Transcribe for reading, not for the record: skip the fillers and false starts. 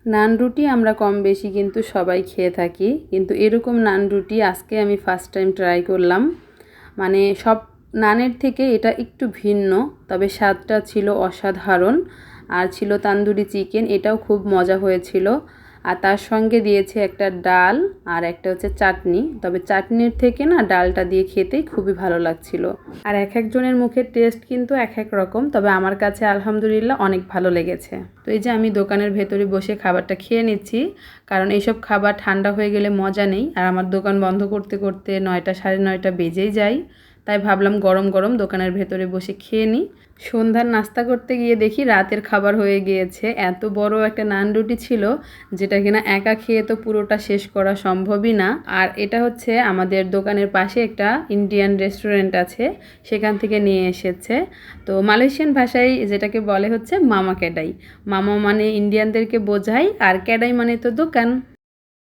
নান রুটি আমরা কম বেশি কিন্তু সবাই খেয়ে থাকি, কিন্তু এরকম নান রুটি আজকে আমি ফার্স্ট টাইম ট্রাই করলাম। মানে সব নানের থেকে এটা একটু ভিন্ন, তবে স্বাদটা ছিল অসাধারণ। আর ছিল তান্দুরি চিকেন, এটাও খুব মজা হয়েছিল। আর তার সঙ্গে দিয়েছে একটা ডাল আর একটা হচ্ছে চাটনি, তবে চাটনির থেকে না ডালটা দিয়ে খেতেই খুবই ভালো লাগছিল। আর এক একজনের মুখের টেস্ট কিন্তু এক এক রকম, তবে আমার কাছে আলহামদুলিল্লাহ অনেক ভালো লেগেছে। তো এই যে আমি দোকানের ভেতরে বসে খাবারটা খেয়ে নিচ্ছি, কারণ এইসব খাবার ঠান্ডা হয়ে গেলে মজা নেই। আর আমার দোকান বন্ধ করতে করতে 9টা 9:30 বেজেই যায়, তাই ভাবলাম গরম গরম দোকানের ভেতরে বসে খেয়ে নিই। সন্ধ্যার নাস্তা করতে গিয়ে দেখি রাতের খাবার হয়ে গিয়েছে। এত বড় একটা নান রুটি ছিল, যেটা কিনা একা খেয়ে তো পুরোটা শেষ করা সম্ভবই না। আর এটা হচ্ছে আমাদের দোকানের পাশে একটা ইন্ডিয়ান রেস্টুরেন্ট আছে, সেখান থেকে নিয়ে এসেছে। তো মালয়েশিয়ান ভাষায় যেটাকে বলে হচ্ছে মামা ক্যাডাই। মামা মানে ইন্ডিয়ানদেরকে বোঝায়, আর ক্যাডাই মানে তো দোকান।